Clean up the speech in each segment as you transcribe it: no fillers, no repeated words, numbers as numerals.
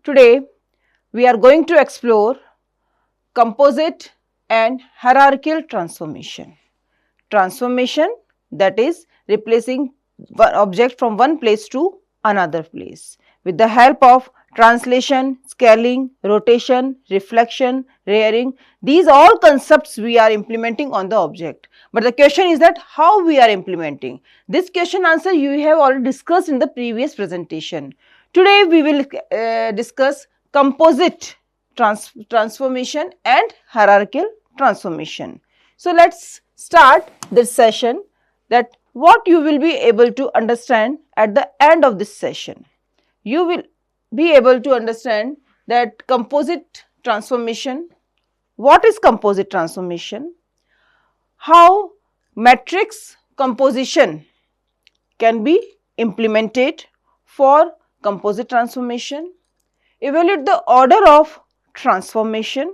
Today we are going to explore composite and hierarchical transformation. Transformation, that is replacing one object from one place to another place with the help of translation, scaling, rotation, reflection, rearing. These all concepts we are implementing on the object. But the question is that how we are implementing. This question answer you have already discussed in the previous presentation. Today we will discuss composite transformation and hierarchical transformation. So let's start this session, that what you will be able to understand at the end of this session. You will be able to understand that composite transformation, what is composite transformation, how matrix composition can be implemented for composite transformation, evaluate the order of transformation,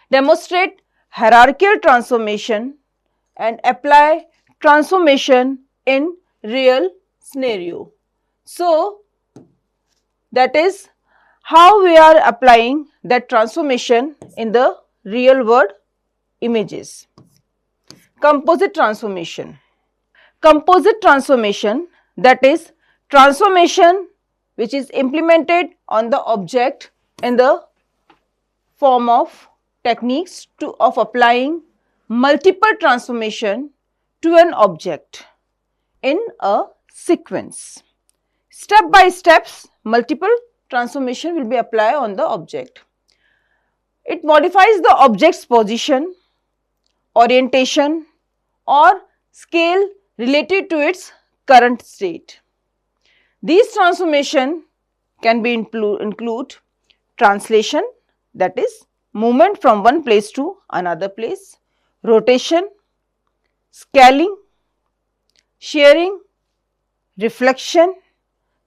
demonstrate hierarchical transformation and apply transformation in real scenario. So, that is how we are applying that transformation in the real world images. Composite transformation. Composite transformation, that is transformation which is implemented on the object in the form of techniques of applying multiple transformation to an object in a sequence. Step by steps, multiple transformation will be applied on the object. It modifies the object's position, orientation or scale related to its current state. These transformation can be include translation, that is movement from one place to another place, rotation, scaling, shearing, reflection.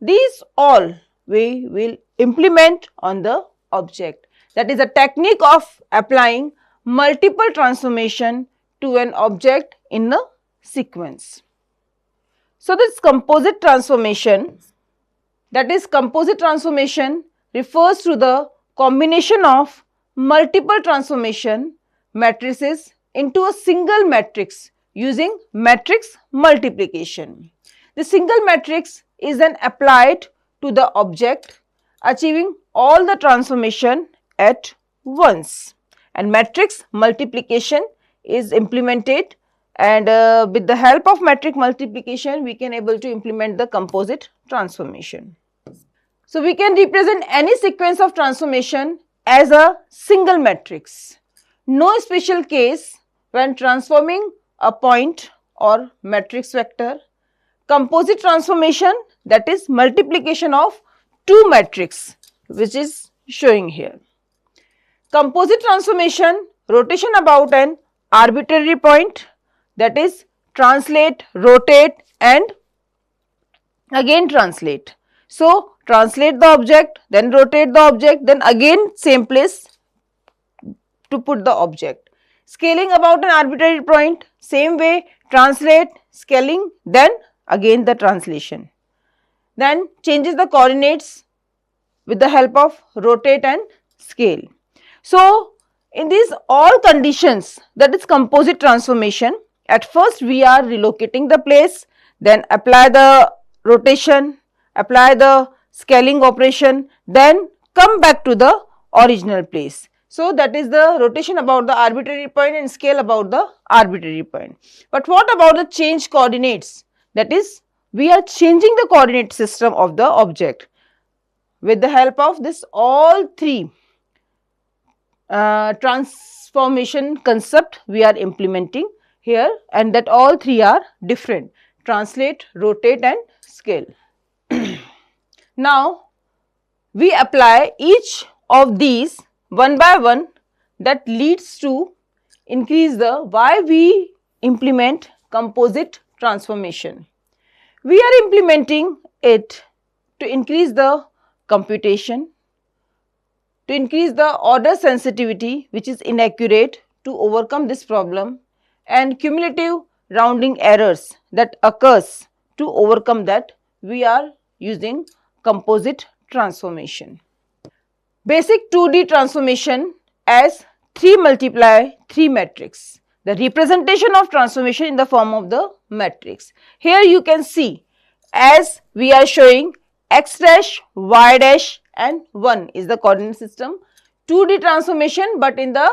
These all we will implement on the object. That is a technique of applying multiple transformation to an object in a sequence. So, this composite transformation, that is composite transformation refers to the combination of multiple transformation matrices into a single matrix using matrix multiplication. The single matrix is then applied to the object, achieving all the transformation at once, and matrix multiplication is implemented, and with the help of matrix multiplication we can able to implement the composite transformation. So, we can represent any sequence of transformation as a single matrix. No special case when transforming a point or matrix vector. Composite transformation, that is multiplication of two matrix, which is showing here. Composite transformation, rotation about an arbitrary point, that is translate, rotate and again translate. So, translate the object, then rotate the object, then again same place to put the object. Scaling about an arbitrary point, same way translate, scaling, then again the translation. Then changes the coordinates with the help of rotate and scale. So, in these all conditions, that is composite transformation, at first we are relocating the place, then apply the rotation, apply the scaling operation, then come back to the original place. So, that is the rotation about the arbitrary point and scale about the arbitrary point. But what about the change coordinates? That is, we are changing the coordinate system of the object with the help of this all three transformation concept we are implementing here, and that all three are different: translate, rotate and scale. Now, we apply each of these one by one, that leads to increase the why we implement composite transformation. We are implementing it to increase the computation, to increase the order sensitivity which is inaccurate to overcome this problem, and cumulative rounding errors that occurs to overcome that, we are using composite transformation. basic 2D transformation as 3 multiply 3 matrix. The representation of transformation in the form of the matrix. Here you can see, as we are showing, x dash, y dash and 1 is the coordinate system. 2D transformation, but in the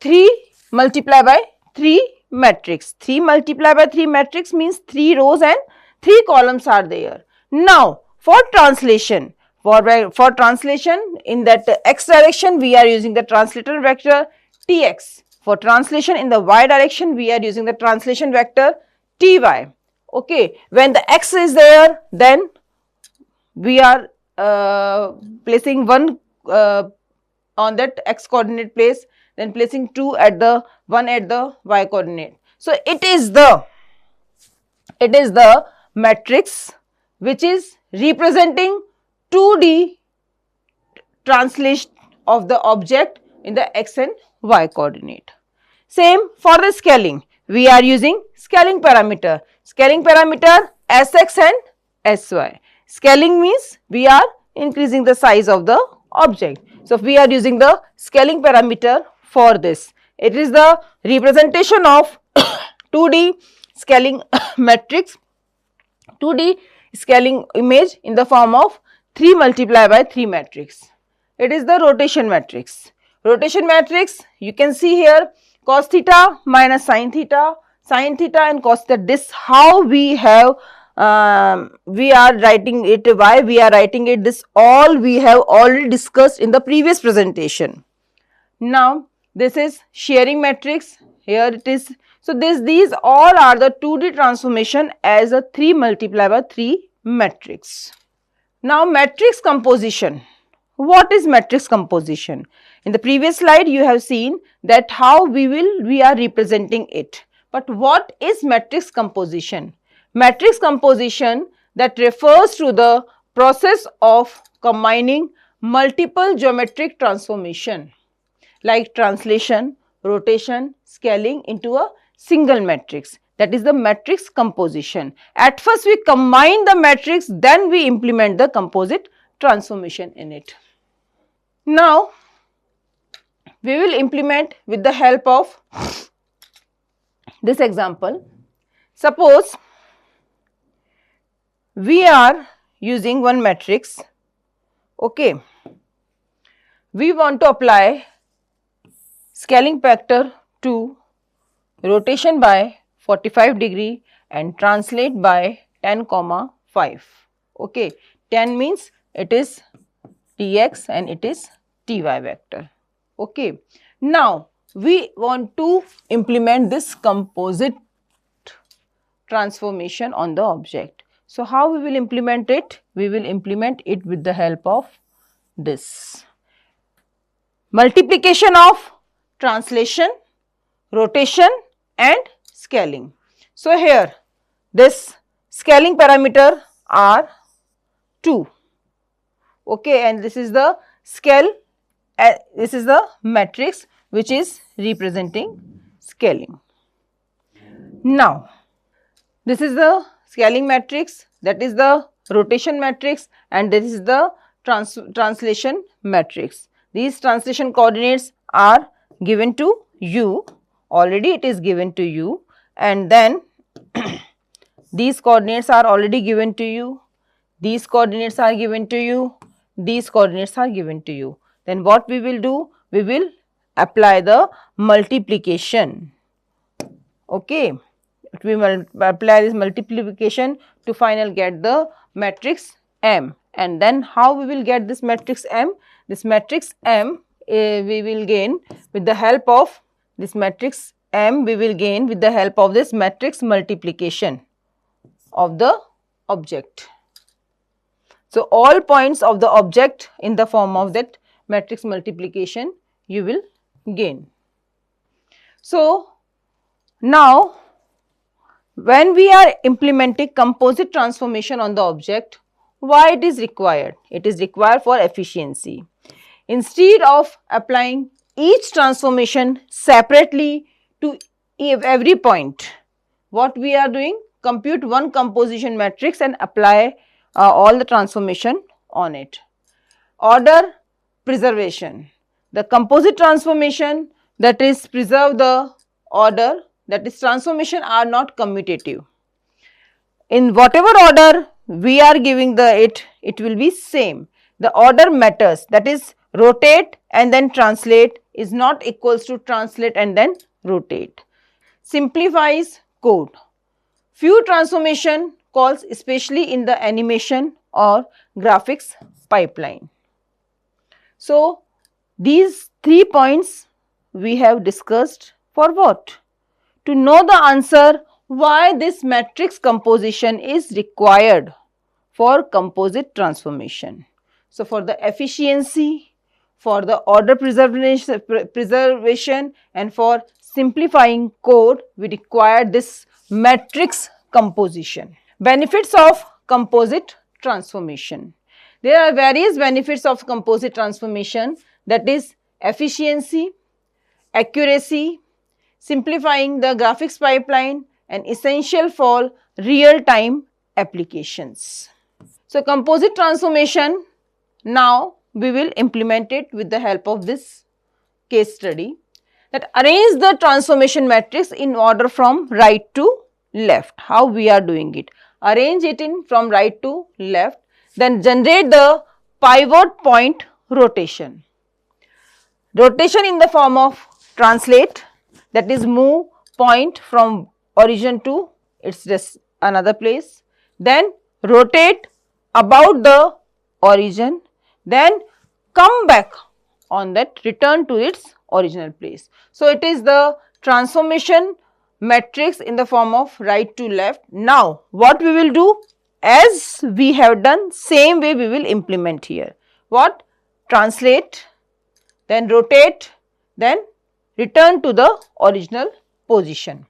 3 multiply by 3 matrix. 3 multiply by 3 matrix means 3 rows and 3 columns are there. Now, for translation, for translation in that x direction, we are using the translator vector tx. For translation in the y direction, we are using the translation vector ty. Okay, when the x is there, then we are placing 1 on that x coordinate place, then placing 2 at the 1 at the y coordinate. So it is the matrix which is representing 2D translation of the object in the x and y coordinate. Same for the scaling. We are using scaling parameter. Scaling parameter Sx and Sy. Scaling means we are increasing the size of the object. So, we are using the scaling parameter for this. It is the representation of 2D scaling matrix, 2D scaling image in the form of 3 multiply by 3 matrix. It is the rotation matrix. Rotation matrix, you can see here cos theta minus sin theta and cos theta. This how we have we are writing it, why we are writing it, this all we have already discussed in the previous presentation. Now, this is shearing matrix, here it is. So, these all are the 2D transformation as a 3 multiply by 3 matrix. Now, matrix composition. What is matrix composition? In the previous slide, you have seen that how we are representing it. But what is matrix composition? Matrix composition that refers to the process of combining multiple geometric transformation like translation, rotation, scaling into a single matrix. That is the matrix composition. At first we combine the matrix, then we implement the composite transformation in it. Now, we will implement with the help of this example. Suppose we are using one matrix, okay. We want to apply scaling factor to rotation by 45 degree and translate by 10,5. Okay, 10 means it is tx and it is ty vector. Okay, now we want to implement this composite transformation on the object. So, how we will implement it? We will implement it with the help of this multiplication of translation, rotation and scaling. So, here this scaling parameter are 2, okay, and this is the scale, this is the matrix which is representing scaling. Now, this is the scaling matrix, that is the rotation matrix and this is the translation matrix. These translation coordinates are given to you, already it is given to you, and then these coordinates are already given to you, these coordinates are given to you, these coordinates are given to you. Then what we will do? We will apply the multiplication, okay. We will apply this multiplication to finally get the matrix M. And then how we will get this matrix M? This matrix M we will gain with the help of this matrix M, we will gain with the help of this matrix multiplication of the object. So, all points of the object in the form of that matrix multiplication you will gain. So, now when we are implementing composite transformation on the object, why it is required? It is required for efficiency. Instead of applying each transformation separately to every point, what we are doing? Compute one composition matrix and apply all the transformation on it. Order preservation. The composite transformation, that is preserve the order, that is transformation are not commutative. In whatever order we are giving it will be same. The order matters, that is rotate and then translate is not equals to translate and then rotate. Simplifies code. Few transformation calls, especially in the animation or graphics pipeline. So, these 3 points we have discussed for what? To know the answer why this matrix composition is required for composite transformation. So, for the efficiency, for the order preservation and for simplifying code, we require this matrix composition. Benefits of composite transformation. There are various benefits of composite transformation, that is efficiency, accuracy, simplifying the graphics pipeline and essential for real-time applications. So, composite transformation, now we will implement it with the help of this case study, that arrange the transformation matrix in order from right to left. How we are doing it? Arrange it in from right to left, then generate the pivot point rotation. Rotation in the form of translate, that is move point from origin to its another place, then rotate about the origin, then come back on that, return to its original place. So, it is the transformation matrix in the form of right to left. Now, what we will do, as we have done, same way we will implement here. What? Translate, then rotate, then return to the original position.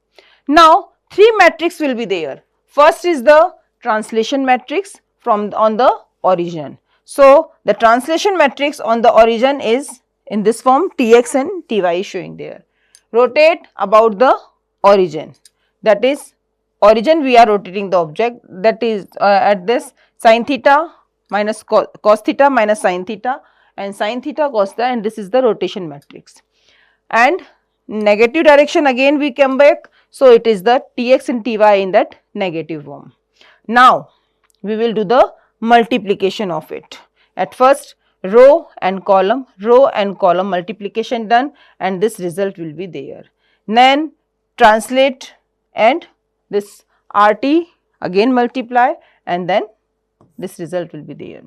Now, 3 matrix will be there. First is the translation matrix from on the origin. So, the translation matrix on the origin is in this form, Tx and Ty is showing there. Rotate about the origin, that is origin we are rotating the object, that is at this sin theta minus cos theta minus sin theta and sin theta cos theta, and this is the rotation matrix. And negative direction again we come back, so it is the Tx and Ty in that negative form. Now, we will do the multiplication of it. At first row and column multiplication done, and this result will be there. Then translate and this RT again multiply, and then this result will be there.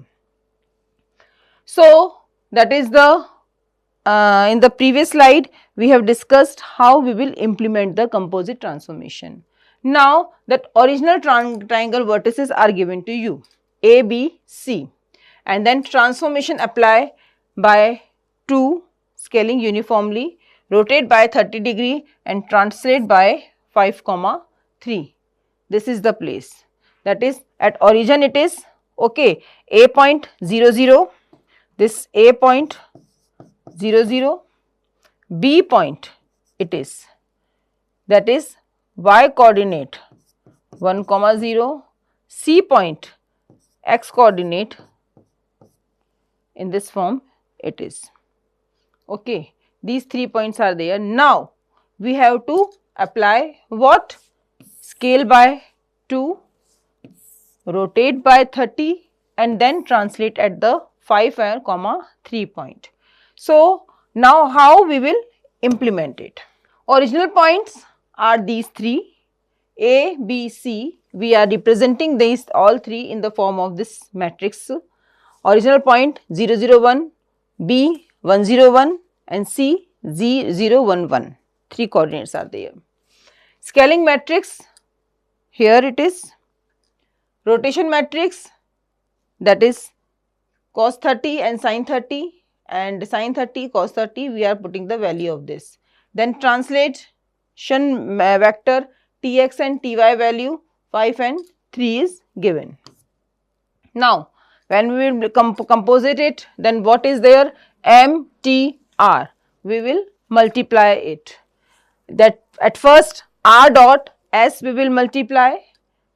So, that is the in the previous slide we have discussed how we will implement the composite transformation. Now, that original triangle vertices are given to you A, B, C, and then transformation apply by 2, scaling uniformly, rotate by 30 degree and translate by 5, 3. This is the place, that is at origin it is okay, A point 0, 0, this A point 0, 0, B point it is, that is y coordinate 1, 0, C point x coordinate in this form it is okay. These 3 points are there. Now, we have to apply what? Scale by 2, rotate by 30 and then translate at the 5, 3 point. So, now how we will implement it? Original points are these 3, A, B, C. We are representing these all 3 in the form of this matrix. Original point 0, 0, 1, B 1, 0, 1 and C 0, 1, 1. 3 coordinates are there. Scaling matrix, here it is. Rotation matrix, that is cos 30 and sin 30, and sin 30 cos 30 we are putting the value of this. Then translation vector Tx and Ty value 5 and 3 is given. Now, when we will composite it, then what is there? MTR. We will multiply it. That at first R dot S we will multiply,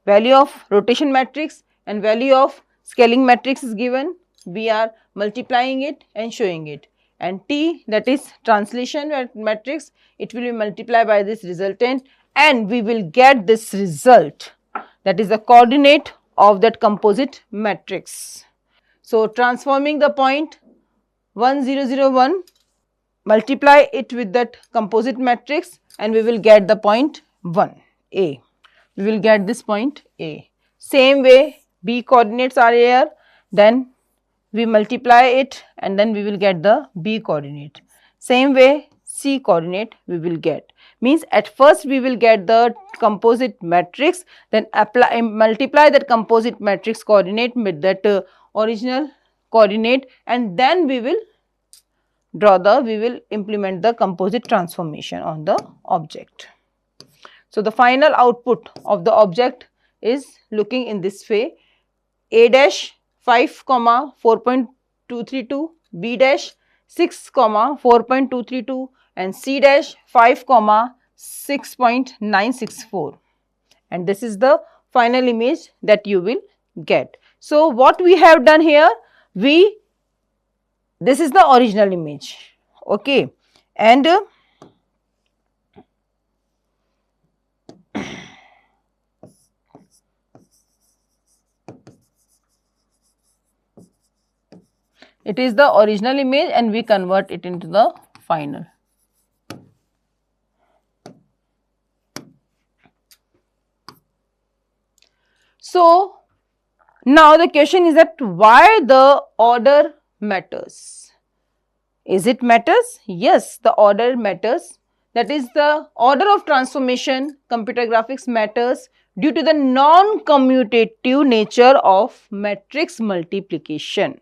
value of rotation matrix and value of scaling matrix is given. we are multiplying it and showing it, and T, that is translation matrix, it will be multiplied by this resultant and we will get this result, that is the coordinate of that composite matrix. So, transforming the point 1 0 0 1, multiply it with that composite matrix and we will get the point 1 A. We will get this point A. Same way B coordinates are here, then we multiply it and then we will get the B coordinate. Same way C coordinate we will get. Means at first we will get the composite matrix, then multiply that composite matrix coordinate with that original coordinate, and then we will implement the composite transformation on the object. So, the final output of the object is looking in this way: A dash 5, 4.232, B dash 6, 4.232 and C dash 5, 6.964, and this is the final image that you will get. So, what we have done here, this is the original image, okay, and it is the original image and we convert it into the final. So, now the question is that why the order matters. Is it matters? Yes, the order matters. That is, the order of transformation computer graphics matters due to the non-commutative nature of matrix multiplication.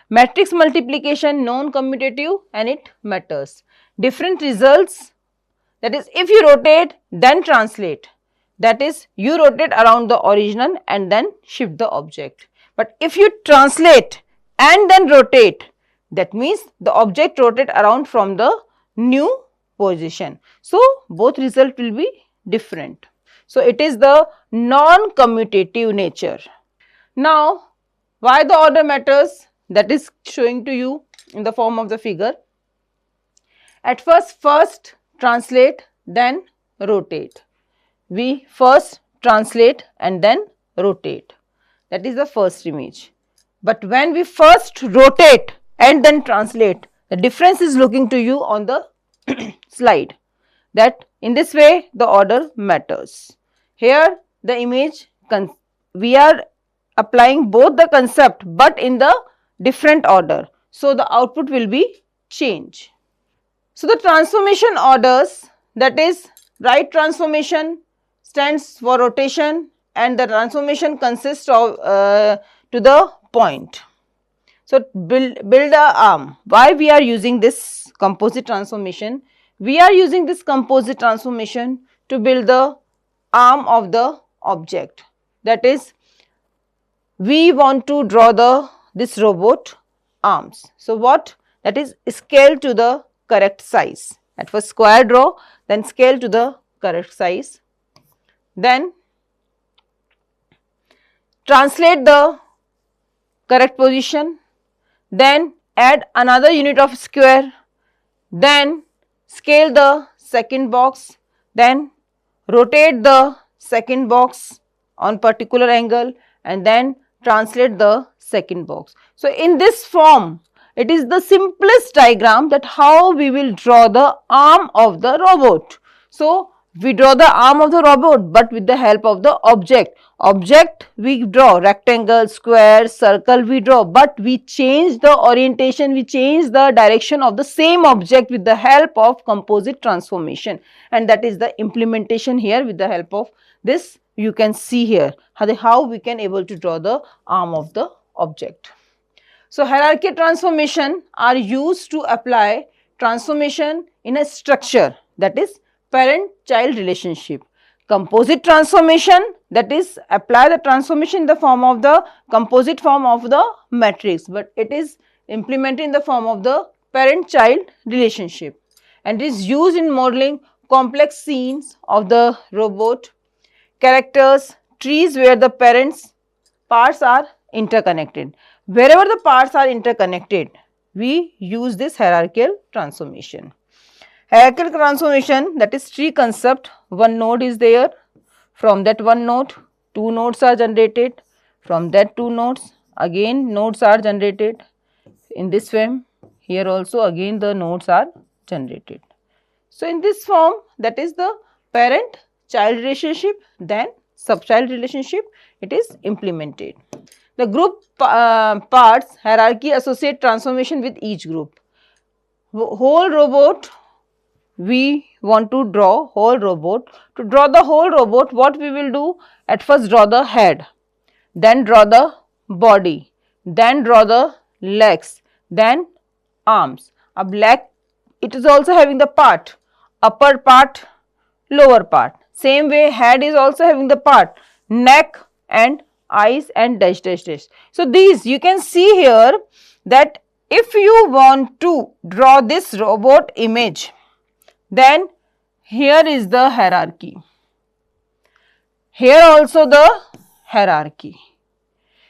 Matrix multiplication non-commutative and it matters. Different results, that is, if you rotate then translate, that is, you rotate around the original and then shift the object. But if you translate and then rotate, that means the object rotate around from the new position. So, both result will be different. So, it is the non-commutative nature. Now, why the order matters? That is showing to you in the form of the figure. At first translate, then rotate. We first translate and then rotate. That is the first image. But when we first rotate and then translate, the difference is looking to you on the slide, that in this way the order matters. Here the image, we are applying both the concept but in the different order. So, the output will be change. So, the transformation orders, that is, right transformation stands for rotation and the transformation consists of to the point. So, build a arm. Why we are using this composite transformation? We are using this composite transformation to build the arm of the object. That is, we want to draw this robot arms. So, what? That is, scale to the correct size. At first square draw, then scale to the correct size. Then translate the correct position. Then add another unit of square. Then scale the second box. Then rotate the second box on particular angle and then translate the second box. So, in this form, it is the simplest diagram that how we will draw the arm of the robot. So, we draw the arm of the robot but with the help of the object. Object we draw rectangle, square, circle we draw, but we change the orientation, we change the direction of the same object with the help of composite transformation, and that is the implementation here with the help of this. You can see here how we can able to draw the arm of the object. So, hierarchical transformation are used to apply transformation in a structure, that is parent-child relationship. Composite transformation, that is apply the transformation in the form of the composite form of the matrix, but it is implemented in the form of the parent-child relationship and is used in modeling complex scenes of the robot, characters, trees where the parents' parts are interconnected. Wherever the parts are interconnected, we use this hierarchical transformation. Hierarchical transformation, that is tree concept. One node is there. From that one node, two nodes are generated. From that two nodes, again nodes are generated. In this way, here also again the nodes are generated. So in this form, that is the parent-child relationship, then subchild relationship, it is implemented. The group parts hierarchy associate transformation with each group. Whole robot, we want to draw whole robot. To draw the whole robot, what we will do? At first draw the head, then draw the body, then draw the legs, then arms. A leg, it is also having the part, upper part, lower part. Same way head is also having the part, neck and eyes and dash dash dash. So these you can see here that if you want to draw this robot image, then here is the hierarchy. Here also the hierarchy.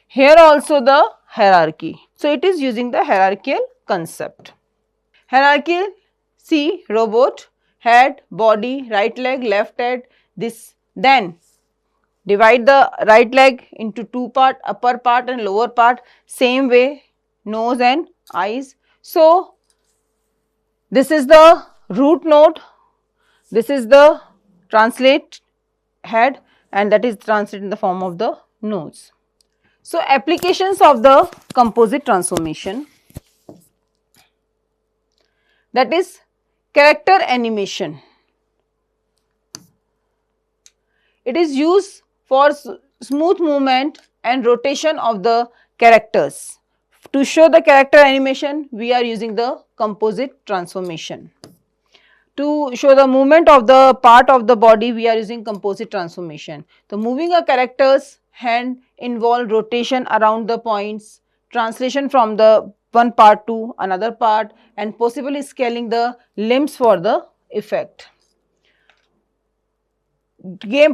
Here also the hierarchy. So it is using the hierarchical concept. Hierarchical, see robot, head, body, right leg, left head, this. Then divide the right leg into two part, upper part and lower part. Same way, nose and eyes. So this is the root node, this is the translate head, and that is translated in the form of the nose. So applications of the composite transformation, that is character animation. It is used for smooth movement and rotation of the characters. To show the character animation, we are using the composite transformation. To show the movement of the part of the body, we are using composite transformation. So moving a character's hand involve rotation around the points, translation from the one part to another part, and possibly scaling the limbs for the effect.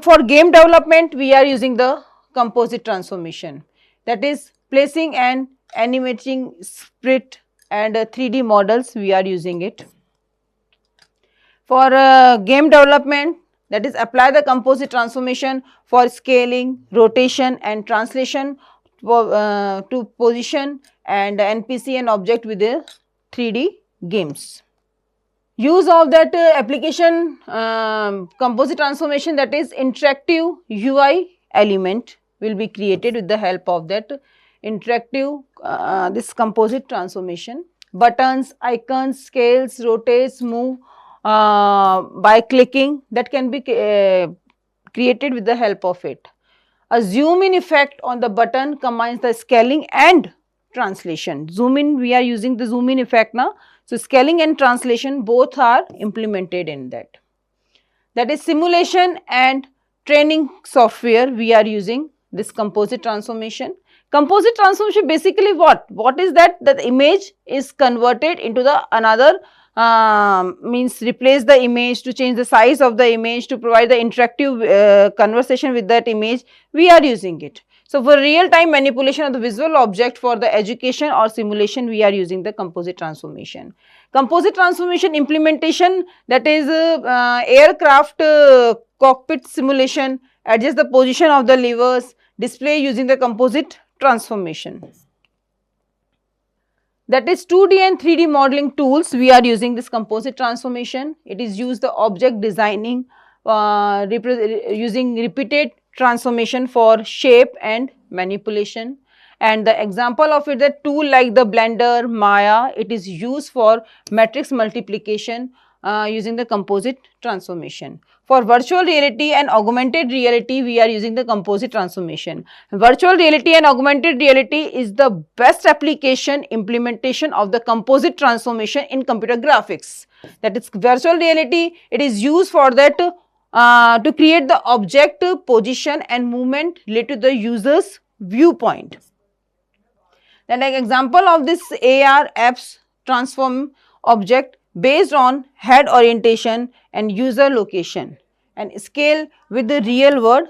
For game development, we are using the composite transformation, that is placing and animating sprite and 3D models, we are using it. For game development, that is apply the composite transformation for scaling, rotation and translation to position and NPC and object with the 3D games. Use of that application composite transformation, that is interactive UI element will be created with the help of that interactive this composite transformation. Buttons, icons, scales, rotates, move by clicking, that can be created with the help of it. A zoom in effect on the button combines the scaling and translation. Zoom in, we are using the zoom in effect now. So scaling and translation both are implemented in that. That is simulation and training software, we are using this composite transformation. Composite transformation basically what? What is that? That the image is converted into the another means replace the image, to change the size of the image, to provide the interactive conversation with that image, we are using it. So for real time manipulation of the visual object for the education or simulation, we are using the composite transformation. Composite transformation implementation, that is aircraft cockpit simulation, adjust the position of the levers, display using the composite transformation. That is 2D and 3D modeling tools, we are using this composite transformation. It is used the object designing using repeated transformation for shape and manipulation. And the example of it, the tool like the Blender, Maya, it is used for matrix multiplication using the composite transformation. For virtual reality and augmented reality, we are using the composite transformation. Virtual reality and augmented reality is the best application implementation of the composite transformation in computer graphics. That is virtual reality, it is used for that to create the object position and movement related to the user's viewpoint. Then like example of this AR apps transform object based on head orientation and user location and scale with the real world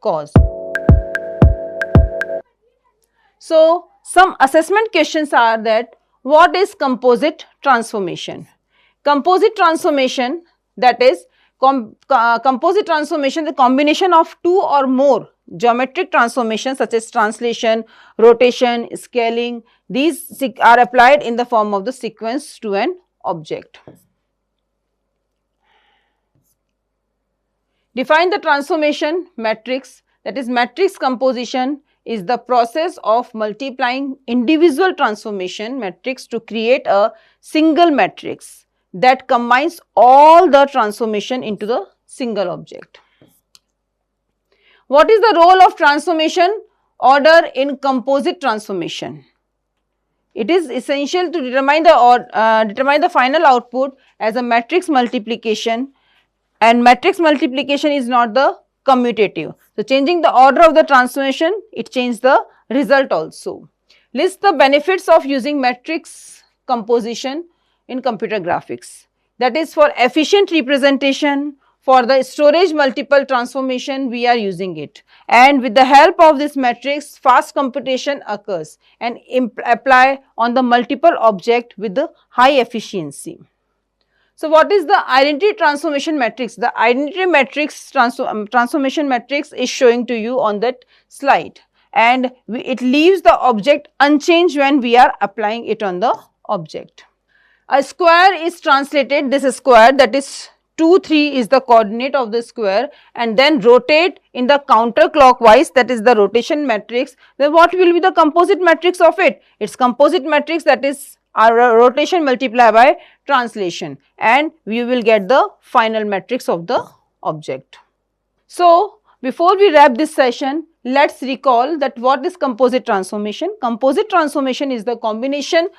cause. So some assessment questions are that what is composite transformation? Composite transformation, that is composite transformation, the combination of two or more geometric transformations such as translation, rotation, scaling, these are applied in the form of the sequence to an object. Define the transformation matrix, that is matrix composition is the process of multiplying individual transformation matrix to create a single matrix that combines all the transformation into the single object. What is the role of transformation order in composite transformation? It is essential to determine the final output as a matrix multiplication, and matrix multiplication is not the commutative. So, changing the order of the transformation, it changes the result also. List the benefits of using matrix composition in computer graphics. That is for efficient representation, for the storage multiple transformation we are using it, and with the help of this matrix fast computation occurs and apply on the multiple object with the high efficiency. So, what is the identity transformation matrix? The identity matrix transformation matrix is showing to you on that slide, and it leaves the object unchanged when we are applying it on the object. A square is translated, this square, that is 2, 3 is the coordinate of the square, and then rotate in the counterclockwise, that is the rotation matrix. Then what will be the composite matrix of it? Its composite matrix, that is our rotation multiplied by translation, and we will get the final matrix of the object. So, before we wrap this session, let us recall that what is composite transformation. Composite transformation is the combination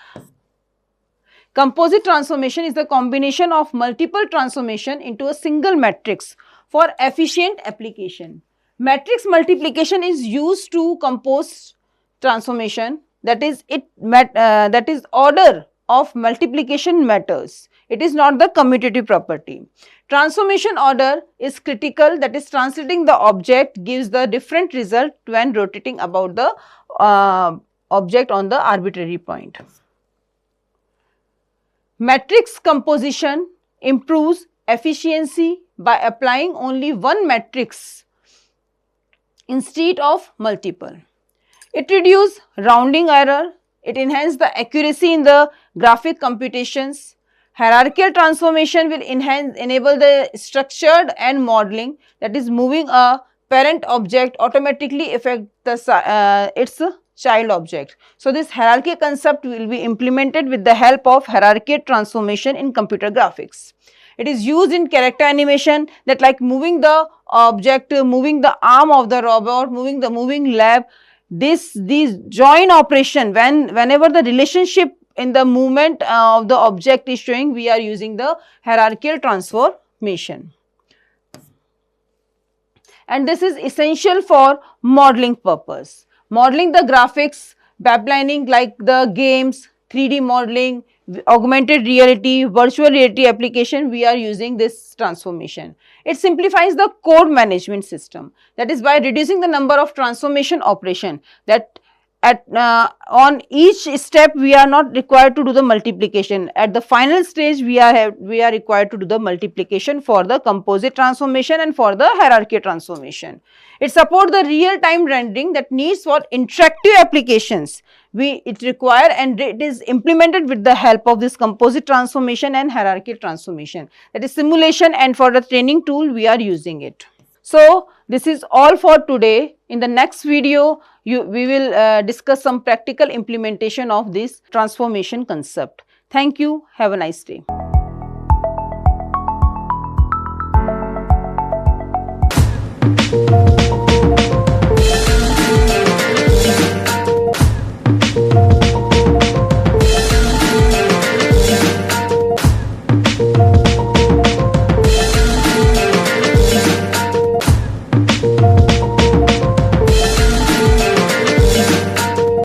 of multiple transformation into a single matrix for efficient application. Matrix multiplication is used to compose transformation, that is order of multiplication matters. It is not the commutative property. Transformation order is critical, that is translating the object gives the different result when rotating about the object on the arbitrary point. Matrix composition improves efficiency by applying only one matrix instead of multiple. It reduces rounding error, it enhances the accuracy in the graphic computations. Hierarchical transformation will enable the structured and modeling, that is moving a parent object automatically affect the its child object. So, this hierarchy concept will be implemented with the help of hierarchical transformation in computer graphics. It is used in character animation, that like moving the object, moving the arm of the robot, moving the moving leg. These join operation, whenever the relationship in the movement of the object is showing, we are using the hierarchical transformation. And this is essential for modeling purpose. Modeling the graphics, pipelining like the games, 3D modeling, augmented reality, virtual reality application, we are using this transformation. It simplifies the code management system, that is by reducing the number of transformation operation, that on each step we are not required to do the multiplication. At the final stage we are required to do the multiplication for the composite transformation and for the hierarchical transformation. It supports the real time rendering that needs for interactive applications. It require, and it is implemented with the help of this composite transformation and hierarchical transformation, that is simulation, and for the training tool we are using it. So, this is all for today. In the next video, we will discuss some practical implementation of this transformation concept. Thank you. Have a nice day.